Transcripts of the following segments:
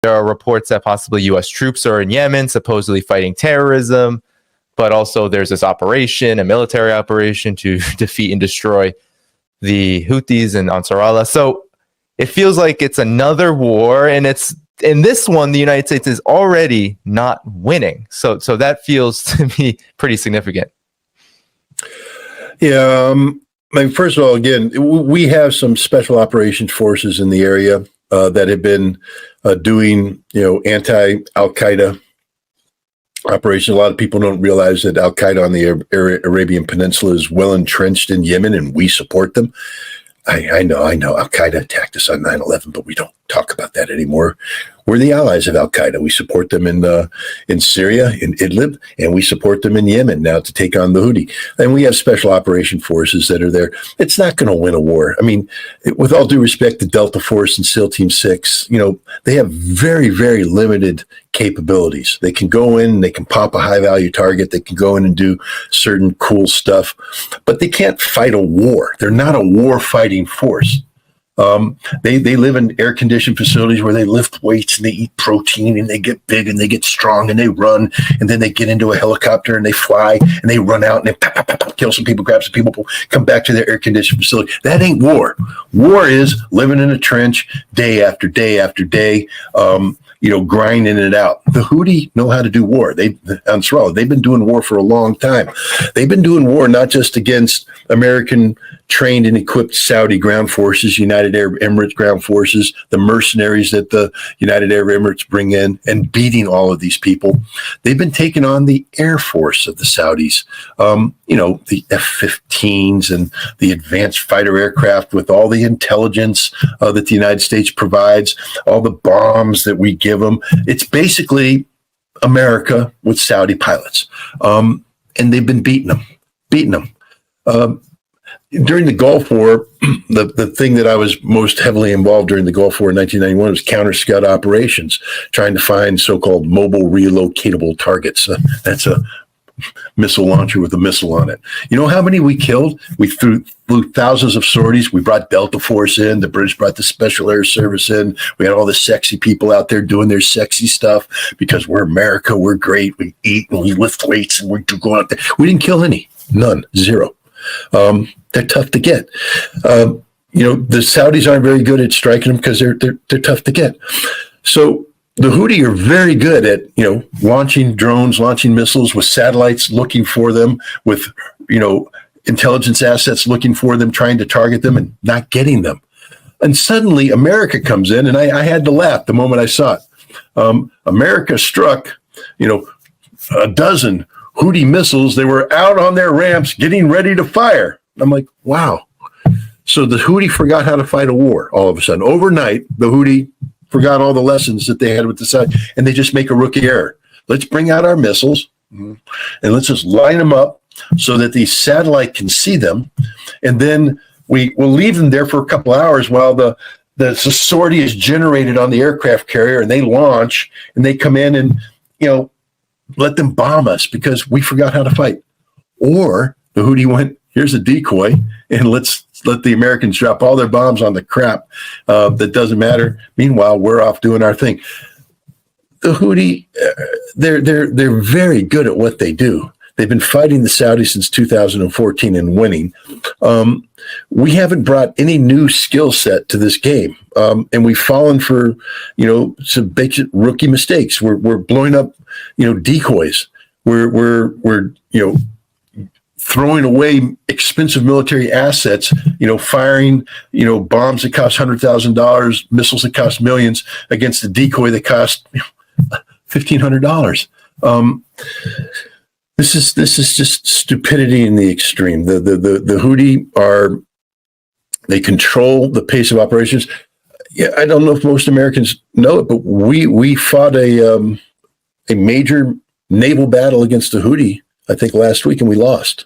there are reports that possibly U.S. troops are in Yemen, supposedly fighting terrorism, but also there's this operation, a military operation to defeat and destroy the Houthis and Ansar Allah. So it feels like it's another war, and it's in this one, the United States is already not winning. So that feels to me pretty significant. Yeah. I mean, first of all, again, we have some special operations forces in the area that have been doing, anti-Al-Qaeda operations. A lot of people don't realize that Al-Qaeda on the Arabian Peninsula is well entrenched in Yemen, and we support them. I know. Al-Qaeda attacked us on 9/11, but we don't talk about that anymore. We're the allies of Al-Qaeda. We support them in Syria, in Idlib, and we support them in Yemen now to take on the Houthi. And we have special operation forces that are there. It's not going to win a war. I mean, with all due respect to Delta Force and SEAL Team 6, they have very, very limited capabilities. They can go in, they can pop a high-value target, they can go in and do certain cool stuff, but they can't fight a war. They're not a war-fighting force. They live in air-conditioned facilities where they lift weights and they eat protein and they get big and they get strong and they run, and then they get into a helicopter and they fly and they run out and they kill some people, grab some people, come back to their air-conditioned facility. That ain't war. War is living in a trench day after day after day, grinding it out. The Houthi know how to do war. They've been doing war for a long time. They've been doing war not just against American trained and equipped Saudi ground forces, United Arab Emirates ground forces, the mercenaries that the United Arab Emirates bring in, and beating all of these people. They've been taking on the Air Force of the Saudis, the F-15s and the advanced fighter aircraft with all the intelligence that the United States provides, all the bombs that we give them. It's basically America with Saudi pilots. And they've been beating them. During the Gulf War, the thing that I was most heavily involved during the Gulf War in 1991 was counter-scud operations, trying to find so-called mobile relocatable targets. That's a missile launcher with a missile on it. You know how many we killed? We flew thousands of sorties. We brought Delta Force in. The British brought the Special Air Service in. We had all the sexy people out there doing their sexy stuff because we're America. We're great. We eat and we lift weights and we go out there. We didn't kill any. None. Zero. They're tough to get. The Saudis aren't very good at striking them because they're tough to get. So the Houthi are very good at, launching drones, launching missiles with satellites looking for them, with, intelligence assets looking for them, trying to target them and not getting them. And suddenly America comes in, and I had to laugh the moment I saw it. America struck, a dozen Houthi missiles. They were out on their ramps getting ready to fire. I'm like, wow. So the Houthi forgot how to fight a war all of a sudden. Overnight, the Houthi forgot all the lessons that they had with the Saudi, and they just make a rookie error. Let's bring out our missiles and let's just line them up so that the satellite can see them. And then we'll leave them there for a couple hours while the sortie is generated on the aircraft carrier, and they launch and they come in and, let them bomb us because we forgot how to fight. Or the Houthi went, here's a decoy, and let's let the Americans drop all their bombs on the crap that doesn't matter. Meanwhile, we're off doing our thing. The Houthi, they're very good at what they do. They've been fighting the Saudis since 2014 and winning. We haven't brought any new skill set to this game, and we've fallen for some basic rookie mistakes. We're blowing up decoys. We're throwing away expensive military assets, firing, bombs that cost $100,000, missiles that cost millions against a decoy that cost $1,500. This is just stupidity in the extreme. The Houthi they control the pace of operations. Yeah, I don't know if most Americans know it, but we fought a major naval battle against the Houthi, I think last week, and we lost.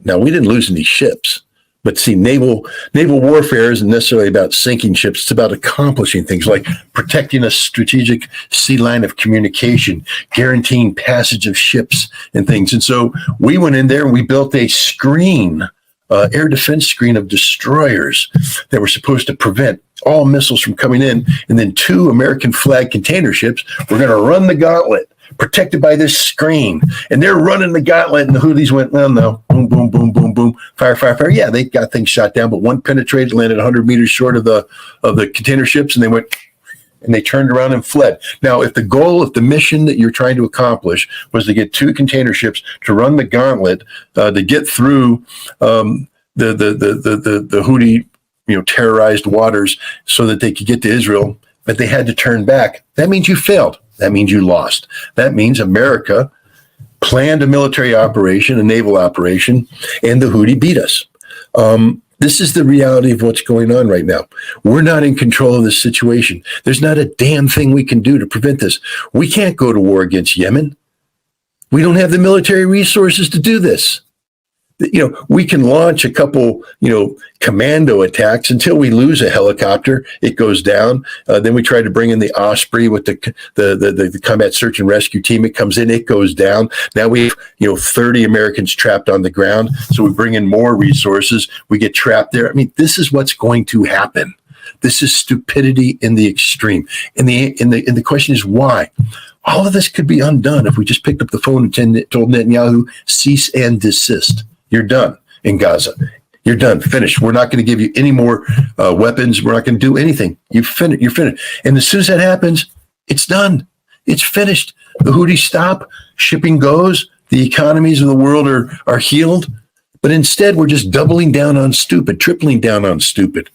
Now, we didn't lose any ships, but see, naval warfare isn't necessarily about sinking ships. It's about accomplishing things like protecting a strategic sea line of communication, guaranteeing passage of ships and things. And so we went in there and we built a screen, air defense screen of destroyers that were supposed to prevent all missiles from coming in. And then 2 American flag container ships were going to run the gauntlet, protected by this screen. And they're running the gauntlet, and the Houthis went, well, no, boom, boom, boom, boom, boom, fire, fire, fire. Yeah, they got things shot down, but one penetrated, landed 100 meters short of the container ships, and they went, and they turned around and fled. Now, if the mission that you're trying to accomplish was to get 2 container ships to run the gauntlet, to get through the Houthi, terrorized waters so that they could get to Israel, but they had to turn back, that means you failed. That means you lost. That means America planned a military operation, a naval operation, and the Houthi beat us. This is the reality of what's going on right now. We're not in control of this situation. There's not a damn thing we can do to prevent this. We can't go to war against Yemen. We don't have the military resources to do this. We can launch a couple, commando attacks until we lose a helicopter. It goes down. Then we try to bring in the Osprey with the combat search and rescue team. It comes in, it goes down. Now we have, 30 Americans trapped on the ground. So we bring in more resources. We get trapped there. I mean, this is what's going to happen. This is stupidity in the extreme. And the question is why? All of this could be undone if we just picked up the phone and told Netanyahu, cease and desist. You're done in Gaza. You're done. Finished. We're not going to give you any more weapons. We're not going to do anything. You're finished. And as soon as that happens, it's done. It's finished. The Houthis stop. Shipping goes. The economies of the world are healed. But instead, we're just doubling down on stupid, tripling down on stupid.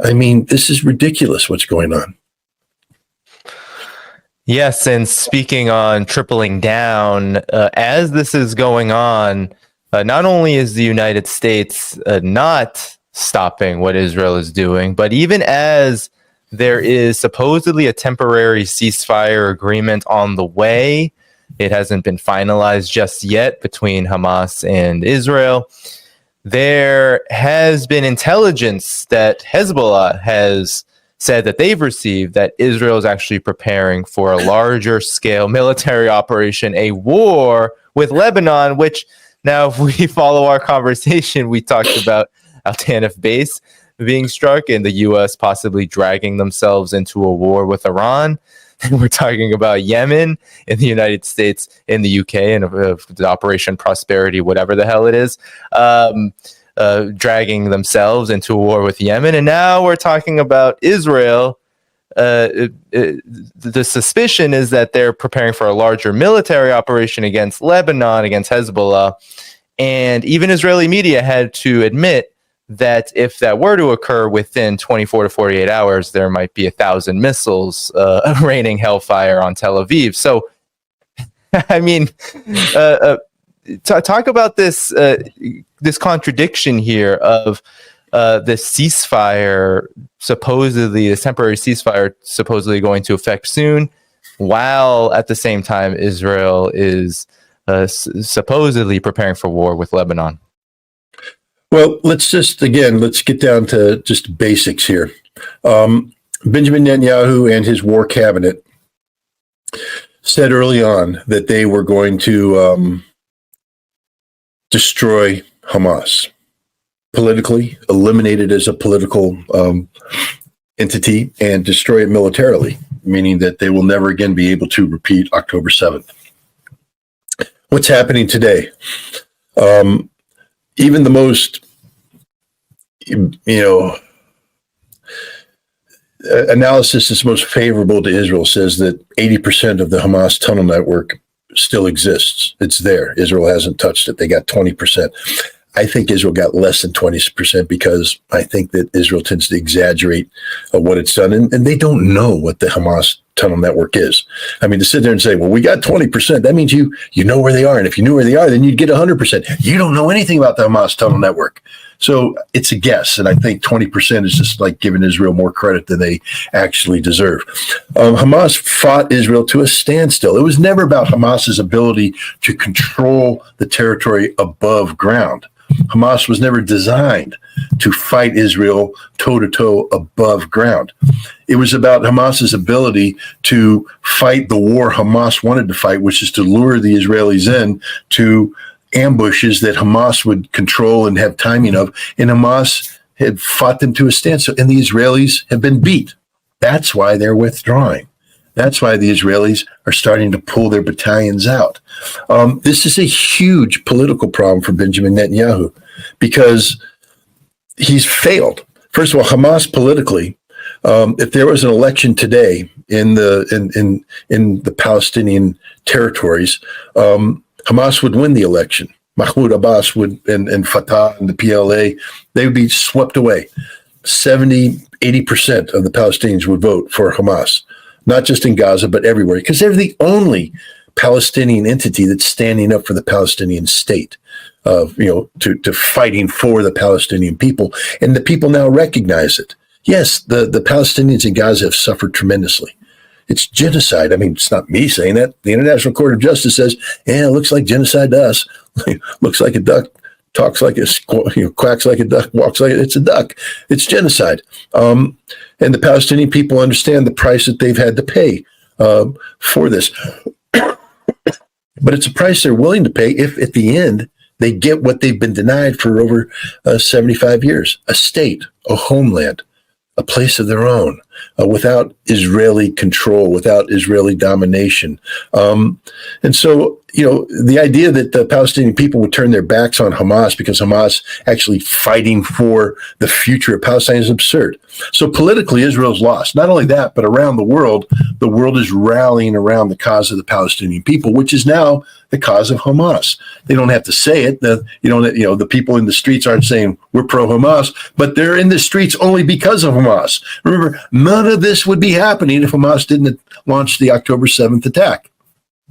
I mean, this is ridiculous what's going on. Yes, and speaking on tripling down, as this is going on, not only is the United States not stopping what Israel is doing, but even as there is supposedly a temporary ceasefire agreement on the way, it hasn't been finalized just yet between Hamas and Israel. There has been intelligence that Hezbollah has said that they've received that Israel is actually preparing for a larger scale military operation, a war with Lebanon, which now if we follow our conversation, we talked about Al Tanf base being struck and the U.S. possibly dragging themselves into a war with Iran. And we're talking about Yemen in the United States, in the UK, and the Operation Prosperity, whatever the hell it is, dragging themselves into a war with Yemen. And now we're talking about Israel. The suspicion is that they're preparing for a larger military operation against Lebanon, against Hezbollah. And even Israeli media had to admit that if that were to occur within 24 to 48 hours, there might be 1,000 missiles raining hellfire on Tel Aviv. So, I mean, talk about this contradiction here of this ceasefire, this temporary ceasefire supposedly going to affect soon, while at the same time Israel is supposedly preparing for war with Lebanon. Well, let's get down to just basics here. Benjamin Netanyahu and his war cabinet said early on that they were going to destroy Hamas politically, eliminate it as a political entity, and destroy it militarily, meaning that they will never again be able to repeat October 7th. What's happening today? Even the most, analysis that's most favorable to Israel says that 80% of the Hamas tunnel network still exists. It's there. Israel hasn't touched it. They got 20%. I think Israel got less than 20% because I think that Israel tends to exaggerate what it's done. And they don't know what the Hamas tunnel network is. I mean, to sit there and say, well, we got 20%, that means you know where they are. And if you knew where they are, then you'd get 100%. You don't know anything about the Hamas tunnel network. So it's a guess. And I think 20% is just like giving Israel more credit than they actually deserve. Hamas fought Israel to a standstill. It was never about Hamas's ability to control the territory above ground. Hamas was never designed to fight Israel toe-to-toe above ground. It was about Hamas's ability to fight the war Hamas wanted to fight, which is to lure the Israelis in to ambushes that Hamas would control and have timing of. And Hamas had fought them to a standstill, and the Israelis have been beat. That's why they're withdrawing. That's why the Israelis are starting to pull their battalions out. This is a huge political problem for Benjamin Netanyahu because he's failed. First of all, Hamas politically, if there was an election today in the Palestinian territories, Hamas would win the election. Mahmoud Abbas would, and Fatah and the PLA, they would be swept away. 70-80% of the Palestinians would vote for Hamas, not just in Gaza, but everywhere, because they're the only Palestinian entity that's standing up for the Palestinian state, to fighting for the Palestinian people. And the people now recognize it. Yes, the Palestinians in Gaza have suffered tremendously. It's genocide. I mean, it's not me saying that. The International Court of Justice says, yeah, it looks like genocide to us. Looks like a duck, talks like a quacks like a duck, walks like it's a duck. It's genocide. And the Palestinian people understand the price that they've had to pay for this. But it's a price they're willing to pay if at the end they get what they've been denied for over 75 years, a state, a homeland, a place of their own, without Israeli control, without Israeli domination. And so, the idea that the Palestinian people would turn their backs on Hamas because Hamas actually fighting for the future of Palestine is absurd. So politically, Israel's lost. Not only that, but around the world is rallying around the cause of the Palestinian people, which is now the cause of Hamas. They don't have to say it. The people in the streets aren't saying we're pro-Hamas, but they're in the streets only because of Hamas. Remember, none of this would be happening if Hamas didn't launch the October 7th attack.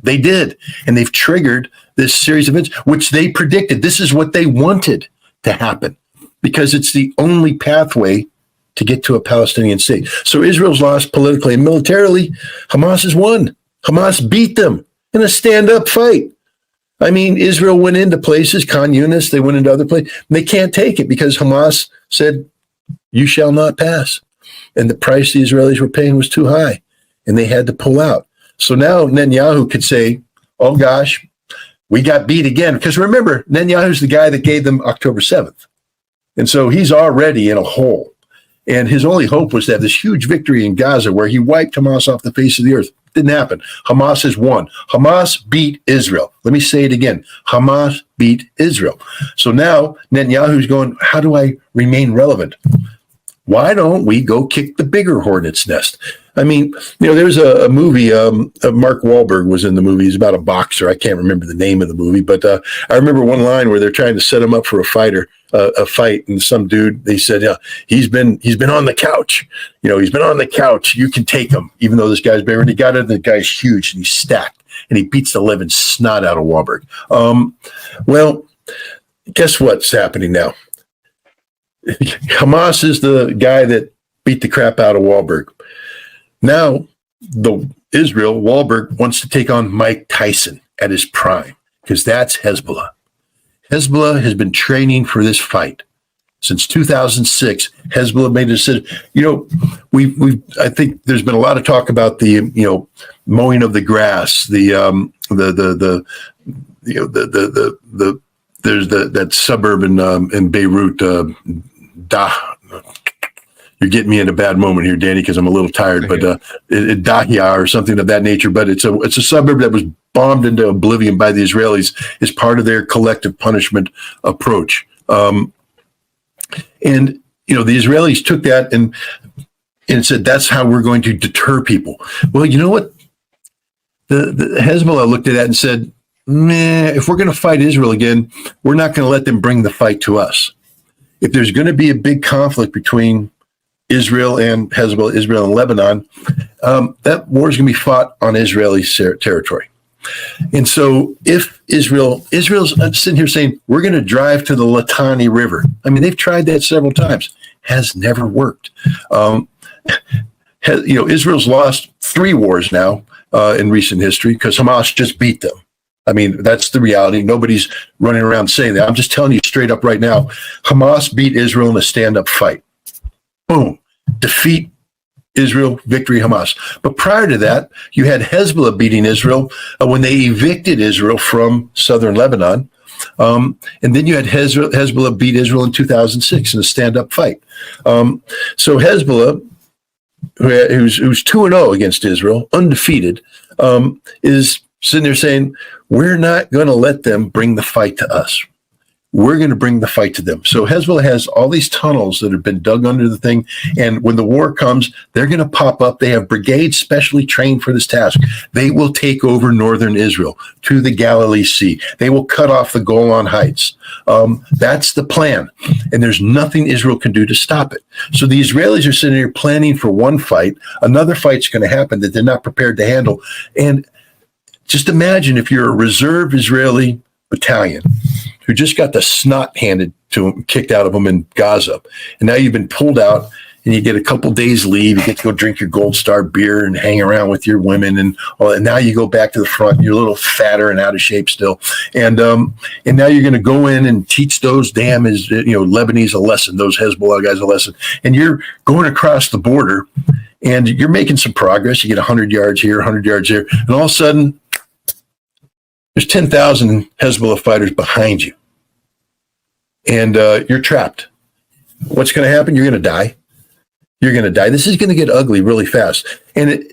They did, and they've triggered this series of events, which they predicted. This is what they wanted to happen because it's the only pathway to get to a Palestinian state. So Israel's lost politically and militarily. Hamas has won. Hamas beat them in a stand-up fight. I mean, Israel went into places, Khan Yunis, they went into other places. They can't take it because Hamas said, you shall not pass. And the price the Israelis were paying was too high, and they had to pull out. So now Netanyahu could say, oh gosh, we got beat again. Because remember, Netanyahu's the guy that gave them October 7th. And so he's already in a hole. And his only hope was to have this huge victory in Gaza where he wiped Hamas off the face of the earth. Didn't happen. Hamas has won. Hamas beat Israel. Let me say it again. Hamas beat Israel. So now Netanyahu's going, how do I remain relevant? Why don't we go kick the bigger hornet's nest? I mean, there's a movie, Mark Wahlberg was in the movie. He's about a boxer. I can't remember the name of the movie, but I remember one line where they're trying to set him up for a fight, and some dude, they said, yeah, he's been on the couch. He's been on the couch. You can take him, even though this guy's bigger. And he got it, the guy's huge, and he's stacked, and he beats the living snot out of Wahlberg. Well, guess what's happening now? Hamas is the guy that beat the crap out of Wahlberg. Now, Wahlberg wants to take on Mike Tyson at his prime because that's Hezbollah. Hezbollah has been training for this fight since 2006. Hezbollah made a decision. I think there's been a lot of talk about the mowing of the grass, there's that suburb in Beirut. You're getting me in a bad moment here, Danny, because I'm a little tired. But Dahia or something of that nature. But it's a suburb that was bombed into oblivion by the Israelis as part of their collective punishment approach. And the Israelis took that and said that's how we're going to deter people. Well, you know what? The Hezbollah looked at that and said, if we're going to fight Israel again, we're not going to let them bring the fight to us. If there's going to be a big conflict between Israel and Hezbollah, Israel and Lebanon, that war is going to be fought on Israeli territory. And so if Israel's sitting here saying, we're going to drive to the Litani River. I mean, they've tried that several times. Has never worked. Israel's lost 3 wars now in recent history because Hamas just beat them. I mean, that's the reality. Nobody's running around saying that. I'm just telling you straight up right now. Hamas beat Israel in a stand-up fight. Boom. Defeat Israel, victory Hamas. But prior to that, you had Hezbollah beating Israel when they evicted Israel from southern Lebanon. And then you had Hezbollah beat Israel in 2006 in a stand-up fight. So Hezbollah, who's 2-0 against Israel, undefeated, is sitting there saying, we're not going to let them bring the fight to us. We're going to bring the fight to them. So Hezbollah has all these tunnels that have been dug under the thing. And when the war comes, they're going to pop up. They have brigades specially trained for this task. They will take over northern Israel to the Galilee Sea. They will cut off the Golan Heights. That's the plan. And there's nothing Israel can do to stop it. So the Israelis are sitting here planning for one fight. Another fight's going to happen that they're not prepared to handle. And just imagine if you're a reserve Israeli battalion who just got the snot handed to them, kicked out of them in Gaza. And now you've been pulled out and you get a couple days leave. You get to go drink your Gold Star beer and hang around with your women. And now you go back to the front. And you're a little fatter and out of shape still. And now you're going to go in and teach those Lebanese a lesson, those Hezbollah guys a lesson. And you're going across the border and you're making some progress. You get 100 yards here, 100 yards there. And all of a sudden, there's 10,000 Hezbollah fighters behind you, and you're trapped. What's going to happen? You're going to die. You're going to die. This is going to get ugly really fast. And,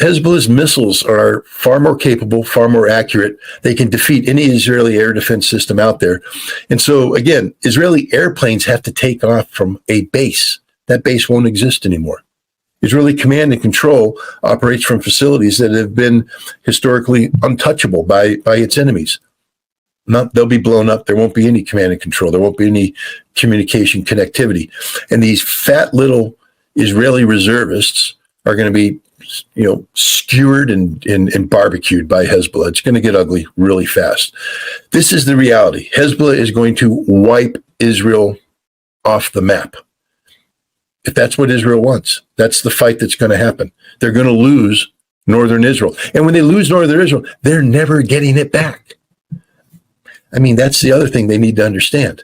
Hezbollah's missiles are far more capable, far more accurate. They can defeat any Israeli air defense system out there. And so, again, Israeli airplanes have to take off from a base. That base won't exist anymore. Israeli command and control operates from facilities that have been historically untouchable by its enemies. They'll be blown up. There won't be any command and control. There won't be any communication connectivity. And these fat little Israeli reservists are going to be, skewered and barbecued by Hezbollah. It's going to get ugly really fast. This is the reality. Hezbollah is going to wipe Israel off the map. If that's what Israel wants, that's the fight that's going to happen. They're going to lose northern Israel. And when they lose northern Israel, they're never getting it back. I mean, that's the other thing they need to understand.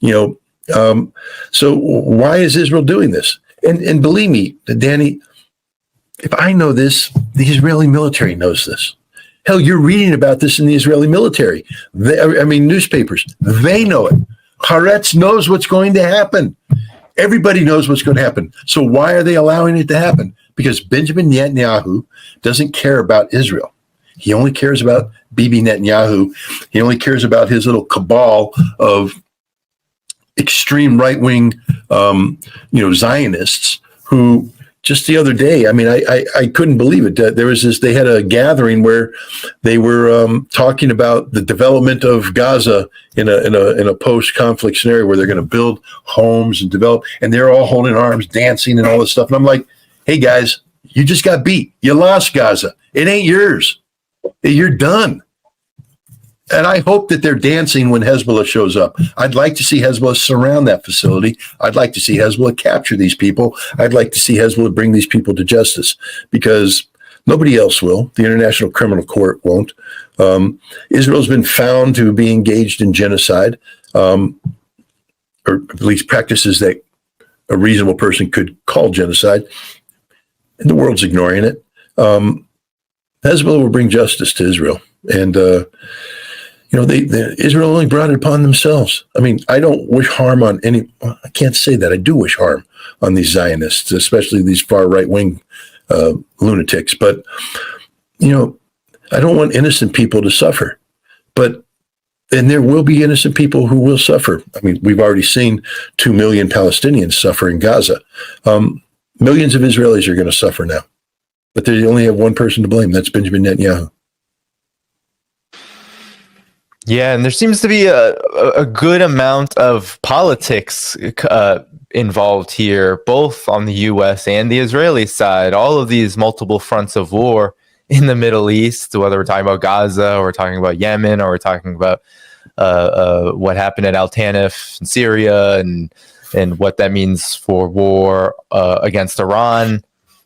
So why is Israel doing this? And believe me, Danny, if I know this, the Israeli military knows this. Hell, you're reading about this in the Israeli military. Newspapers, they know it. Haaretz knows what's going to happen. Everybody knows what's going to happen. So why are they allowing it to happen? Because Benjamin Netanyahu doesn't care about Israel. He only cares about Bibi Netanyahu. He only cares about his little cabal of extreme right-wing, Zionists who just the other day, I couldn't believe it. They had a gathering where they were talking about the development of Gaza in a post-conflict scenario where they're going to build homes and develop, and they're all holding arms, dancing and all this stuff. And I'm like, hey guys, you just got beat. You lost Gaza. It ain't yours. You're done. And I hope that they're dancing when Hezbollah shows up. I'd like to see Hezbollah surround that facility. I'd like to see Hezbollah capture these people. I'd like to see Hezbollah bring these people to justice because nobody else will. The International Criminal Court won't. Israel's been found to be engaged in genocide, or at least practices that a reasonable person could call genocide. And the world's ignoring it. Hezbollah will bring justice to Israel. And, Israel only brought it upon themselves. I don't wish harm on I can't say that. I do wish harm on these Zionists, especially these far right-wing lunatics. But, I don't want innocent people to suffer. And there will be innocent people who will suffer. We've already seen 2 million Palestinians suffer in Gaza. Millions of Israelis are going to suffer now. But they only have one person to blame. That's Benjamin Netanyahu. Yeah, and there seems to be a good amount of politics involved here, both on the U.S. and the Israeli side. All of these multiple fronts of war in the Middle East, whether we're talking about Gaza or we're talking about Yemen or we're talking about what happened at Al Tanif in Syria and what that means for war against Iran.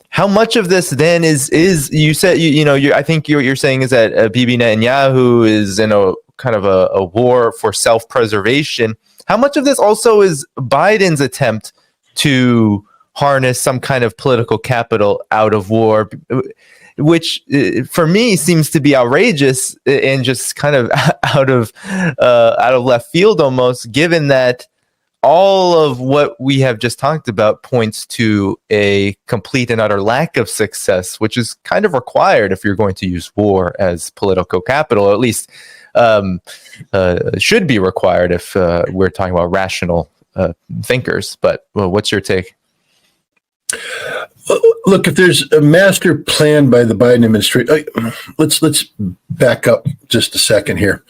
How much of this then is you said I think you're saying is that Bibi Netanyahu is in a kind of a war for self-preservation. How much of this also is Biden's attempt to harness some kind of political capital out of war? which for me seems to be outrageous and just kind of out of left field almost, given that all of what we have just talked about points to a complete and utter lack of success, which is kind of required if you're going to use war as political capital, or at least should be required if we're talking about rational thinkers. But what's your take? Look, if there's a master plan by the Biden administration, let's back up just a second here.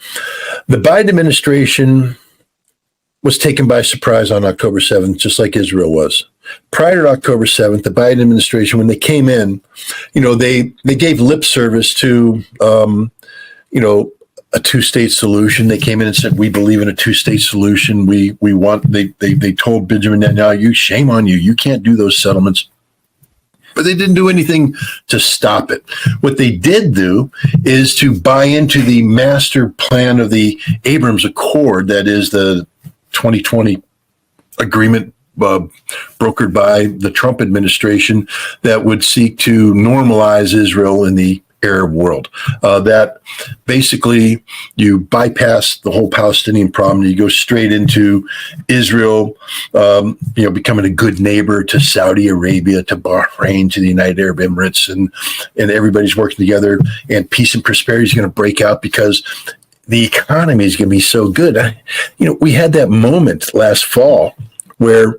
The Biden administration was taken by surprise on October 7th, just like Israel was. Prior to October 7th, the Biden administration, when they came in, they gave lip service to, a two-state solution. They came in and said, we believe in a two-state solution. We want, they told Benjamin Netanyahu, shame on you. You can't do those settlements. But they didn't do anything to stop it. What they did do is to buy into the master plan of the Abrams Accord, that is the 2020 agreement brokered by the Trump administration that would seek to normalize Israel in the Arab world. That basically you bypass the whole Palestinian problem. You go straight into Israel, becoming a good neighbor to Saudi Arabia, to Bahrain, to the United Arab Emirates, and everybody's working together, and peace and prosperity is going to break out because the economy is going to be so good. We had that moment last fall where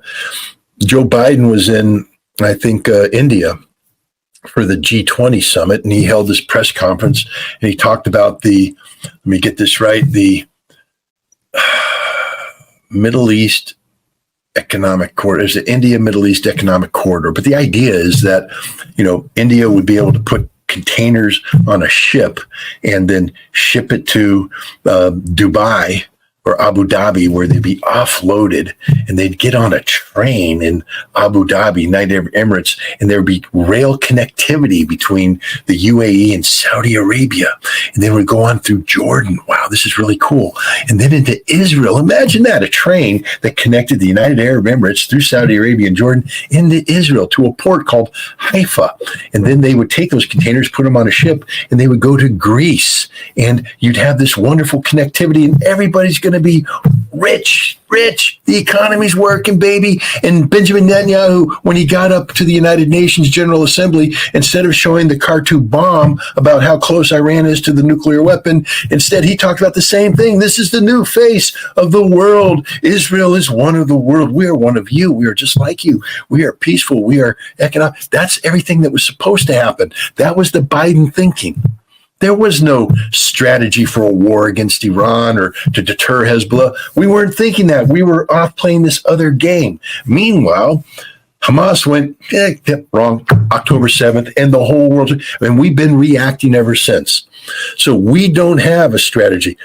Joe Biden was in, I think, India for the G20 summit, and he held this press conference, and he talked about the Middle East economic corridor. There's the India Middle East economic corridor. But the idea is that, India would be able to put containers on a ship and then ship it to Dubai or Abu Dhabi, where they'd be offloaded, and they'd get on a train in Abu Dhabi, United Arab Emirates, and there'd be rail connectivity between the UAE and Saudi Arabia. And then we'd go on through Jordan. Wow, this is really cool. And then into Israel. Imagine that, a train that connected the United Arab Emirates through Saudi Arabia and Jordan into Israel to a port called Haifa. And then they would take those containers, put them on a ship, and they would go to Greece. And you'd have this wonderful connectivity, and everybody's going to be rich. The economy's working, baby. And Benjamin Netanyahu, when he got up to the United Nations General Assembly, instead of showing the cartoon bomb about how close Iran is to the nuclear weapon, instead he talked about the same thing. This is the new face of the world. Israel is one of the world. We are one of you. We are just like you. We are peaceful. We are economic. That's everything that was supposed to happen. That was the Biden thinking. There was no strategy for a war against Iran or to deter Hezbollah. We weren't thinking that. We were off playing this other game. Meanwhile, Hamas went, wrong, October 7th, and the whole world, and we've been reacting ever since. So we don't have a strategy.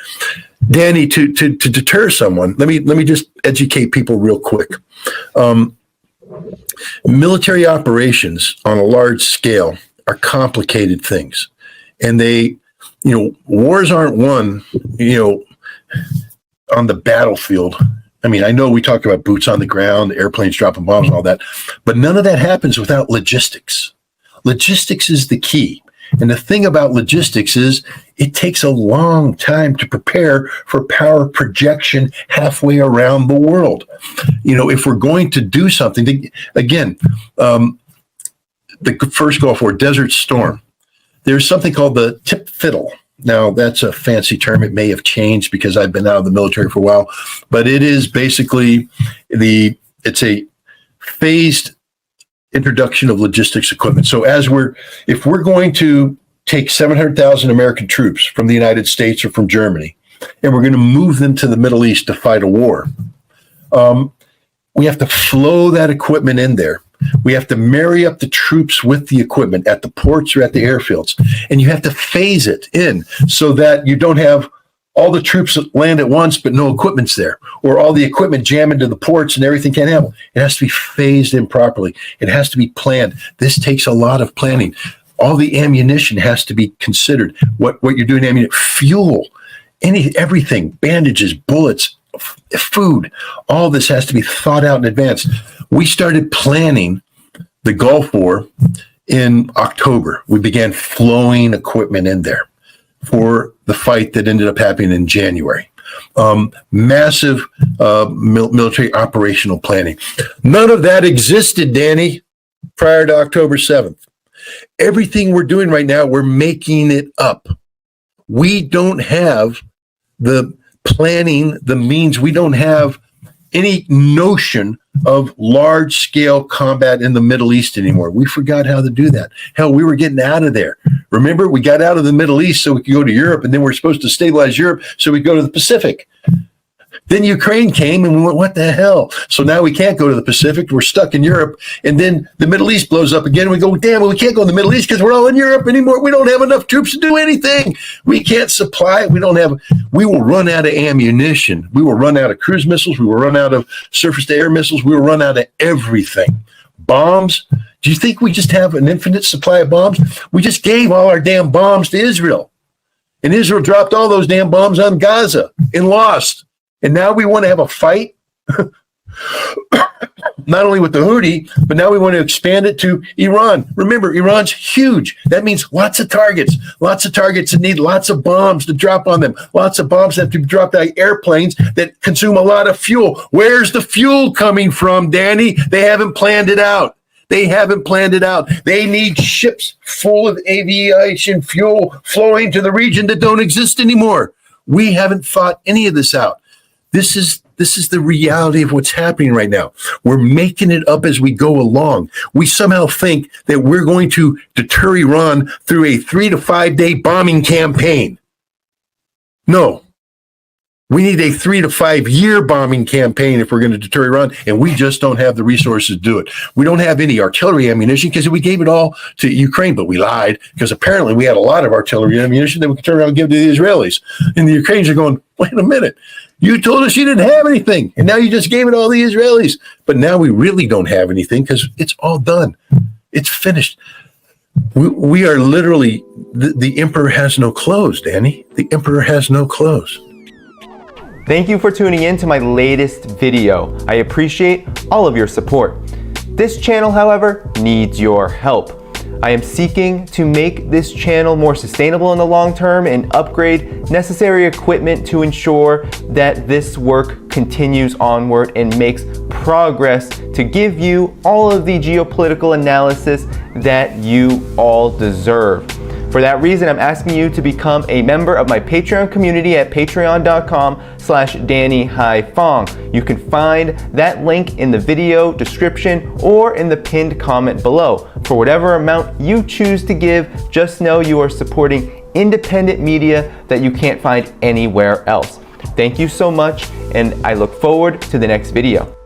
Danny, to deter someone, let me just educate people real quick. Military operations on a large scale are complicated things. And they, wars aren't won, on the battlefield. I mean, I know we talk about boots on the ground, airplanes dropping bombs and all that, but none of that happens without logistics. Logistics is the key. And the thing about logistics is it takes a long time to prepare for power projection halfway around the world. If we're going to do something, again, the first Gulf War, Desert Storm, there's something called the tip fiddle. Now, that's a fancy term. It may have changed because I've been out of the military for a while, but it is basically it's a phased introduction of logistics equipment. So if we're going to take 700,000 American troops from the United States or from Germany, and we're going to move them to the Middle East to fight a war, we have to flow that equipment in there. We have to marry up the troops with the equipment at the ports or at the airfields. And you have to phase it in so that you don't have all the troops land at once, but no equipment's there, or all the equipment jam into the ports and everything can't handle. It has to be phased in properly. It has to be planned. This takes a lot of planning. All the ammunition has to be considered. What you're doing, ammunition, fuel, everything, bandages, bullets, food, all this has to be thought out in advance. We started planning the Gulf War in October, we began flowing equipment in there for the fight that ended up happening in January. Massive military operational planning. None of that existed, Danny, prior to October 7th. Everything we're doing right now, we're making it up. We don't have the planning, the means. We don't have any notion of large-scale combat in the Middle East anymore. We forgot how to do that. Hell, we were getting out of there. Remember, we got out of the Middle East so we could go to Europe, and then we're supposed to stabilize Europe so we go to the Pacific. Then Ukraine came, and we went, what the hell? So now we can't go to the Pacific. We're stuck in Europe. And then the Middle East blows up again. And we go, damn, we can't go in the Middle East because we're all in Europe anymore. We don't have enough troops to do anything. We can't supply it. We will run out of ammunition. We will run out of cruise missiles. We will run out of surface-to-air missiles. We will run out of everything. Bombs. Do you think we just have an infinite supply of bombs? We just gave all our damn bombs to Israel. And Israel dropped all those damn bombs on Gaza and lost. And now we want to have a fight, not only with the Houthi, but now we want to expand it to Iran. Remember, Iran's huge. That means lots of targets that need lots of bombs to drop on them, lots of bombs that have to be dropped by airplanes that consume a lot of fuel. Where's the fuel coming from, Danny? They haven't planned it out. They need ships full of aviation fuel flowing to the region that don't exist anymore. We haven't thought any of this out. This is the reality of what's happening right now. We're making it up as we go along. We somehow think that we're going to deter Iran through a 3 to 5 day bombing campaign. No. We need a 3 to 5 year bombing campaign if we're going to deter Iran, and we just don't have the resources to do it. We don't have any artillery ammunition because we gave it all to Ukraine, but we lied because apparently we had a lot of artillery ammunition that we could turn around and give to the Israelis. And the Ukrainians are going, wait a minute. You told us you didn't have anything, and now you just gave it all the Israelis. But now we really don't have anything because it's all done. It's finished. We are literally, the emperor has no clothes, Danny. The emperor has no clothes. Thank you for tuning in to my latest video. I appreciate all of your support. This channel, however, needs your help. I am seeking to make this channel more sustainable in the long term and upgrade necessary equipment to ensure that this work continues onward and makes progress to give you all of the geopolitical analysis that you all deserve. For that reason, I'm asking you to become a member of my Patreon community at patreon.com/DannyHaiFong. You can find that link in the video description or in the pinned comment below. For whatever amount you choose to give, just know you are supporting independent media that you can't find anywhere else. Thank you so much, and I look forward to the next video.